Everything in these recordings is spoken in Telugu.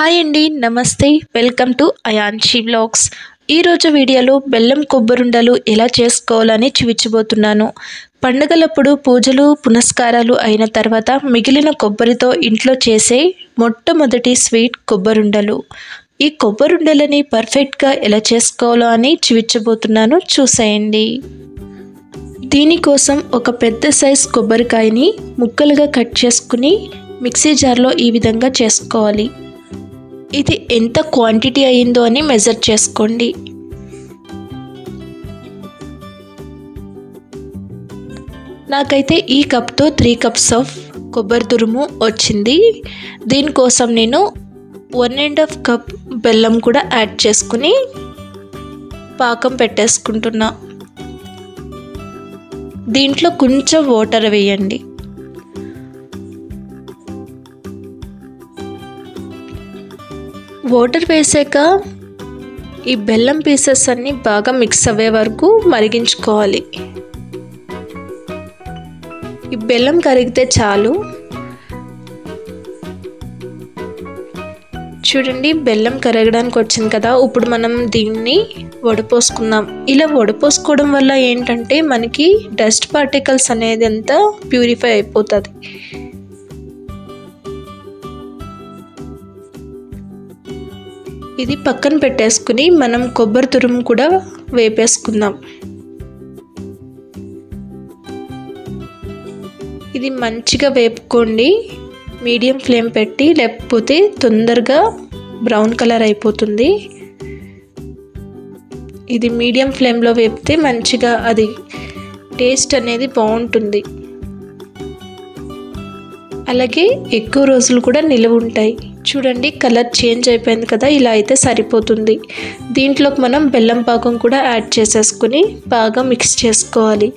హాయ్ అండి, నమస్తే. Welcome to Ayanshi vlogs. ఈరోజు వీడియోలో బెల్లం కొబ్బరుండలు ఎలా చేసుకోవాలని చూపించబోతున్నాను. పండుగలప్పుడు పూజలు పునస్కారాలు అయిన తర్వాత మిగిలిన కొబ్బరితో ఇంట్లో చేసే మొట్టమొదటి స్వీట్ కొబ్బరుండలు. ఈ కొబ్బరుండలని పర్ఫెక్ట్గా ఎలా చేసుకోవాలో అని చూపించబోతున్నాను, చూసేయండి. దీనికోసం ఒక పెద్ద సైజ్ కొబ్బరికాయని ముక్కలుగా కట్ చేసుకుని మిక్సీ జార్లో ఈ విధంగా చేసుకోవాలి. ఇది ఎంత క్వాంటిటీ అయిందో అని మెజర్ చేసుకోండి. నాకైతే ఈ కప్తో 3 కప్స్ ఆఫ్ కొబ్బరి తురుము వచ్చింది. దీనికోసం నేను 1.5 కప్ బెల్లం కూడా యాడ్ చేసుకుని పాకం పెట్టేసుకుంటున్నా. దీంట్లో కొంచెం వాటర్ వేయండి. వాటర్ వేసాక ఈ బెల్లం పీసెస్ అన్నీ బాగా మిక్స్ అయ్యే వరకు మరిగించుకోవాలి. ఈ బెల్లం కరిగితే చాలు. చూడండి, బెల్లం కరగడానికి వచ్చింది కదా. ఇప్పుడు మనం దీన్ని వడపోసుకుందాం. ఇలా వడపోసుకోవడం వల్ల ఏంటంటే మనకి డస్ట్ పార్టికల్స్ అనేది అంతా ప్యూరిఫై అయిపోతుంది. ఇది పక్కన పెట్టేసుకుని మనం కొబ్బరి తురుము కూడా వేపేసుకుందాం. ఇది మంచిగా వేపుకోండి, మీడియం ఫ్లేమ్ పెట్టి, లేకపోతే తొందరగా బ్రౌన్ కలర్ అయిపోతుంది. ఇది మీడియం ఫ్లేమ్లో వేపితే మంచిగా అది టేస్ట్ అనేది బాగుంటుంది. అలాగే ఎక్కువ రోజులు కూడా నిలువ ఉంటాయి. చూడండి, కలర్ చేంజ్ అయిపోయింది కదా. ఇలా అయితే సరిపోతుంది. దీంట్లోకి మనం బెల్లం పాకం కూడా యాడ్ చేసేసుకుని బాగా మిక్స్ చేసుకోవాలి.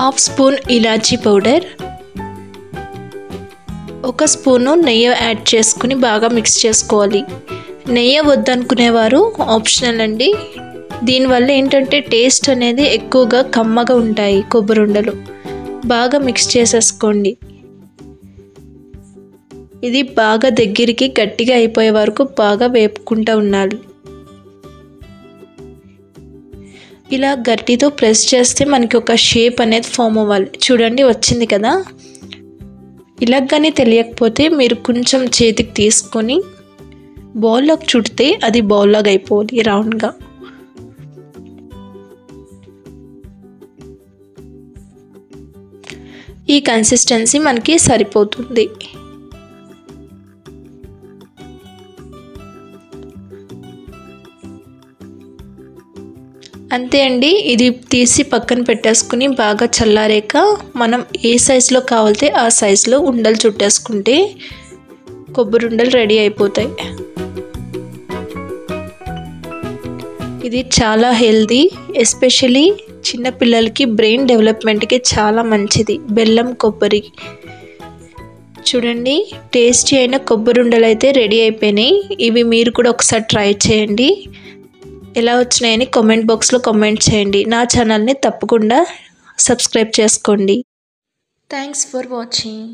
హాఫ్ స్పూన్ ఇలాచీ పౌడర్, 1 స్పూను నెయ్యి యాడ్ చేసుకుని బాగా మిక్స్ చేసుకోవాలి. నెయ్యి వద్దనుకునేవారు ఆప్షనల్ అండి. దీనివల్ల ఏంటంటే టేస్ట్ అనేది ఎక్కువగా కమ్మగా ఉంటాయి కొబ్బరుండలు. బాగా మిక్స్ చేసేసుకోండి. ఇది బాగా దగ్గరికి గట్టిగా అయిపోయే వరకు బాగా వేపుకుంటూ ఉండాలి. ఇలా గట్టితో ప్రెస్ చేస్తే మనకి ఒక షేప్ అనేది ఫామ్ అవ్వాలి. చూడండి, వచ్చింది కదా. ఇలాగని తెలియకపోతే మీరు కొంచెం చేతికి తీసుకొని బౌల్లోకి చుడితే అది బౌల్లాగా అయిపోవాలి రౌండ్గా. ఈ కన్సిస్టెన్సీ మనకి సరిపోతుంది. అంతే అండి. ఇది తీసి పక్కన పెట్టేసుకుని బాగా చల్లారాక మనం ఏ సైజులో కావాలితే ఆ సైజులో ఉండలు చుట్టేసుకుంటే కొబ్బరి ఉండలు రెడీ అయిపోతాయి. ఇది చాలా హెల్దీ, ఎస్పెషలీ చిన్నపిల్లలకి బ్రెయిన్ డెవలప్మెంట్కి చాలా మంచిది బెల్లం కొబ్బరి. చూడండి, టేస్టీ అయిన కొబ్బరి ఉండలు అయితే రెడీ అయిపోయినాయి. ఇవి మీరు కూడా ఒకసారి ట్రై చేయండి. ఎలా వచ్చినాయని కామెంట్ బాక్స్లో కామెంట్ చేయండి. నా ఛానల్ని తప్పకుండా సబ్స్క్రైబ్ చేసుకోండి. Thanks for watching.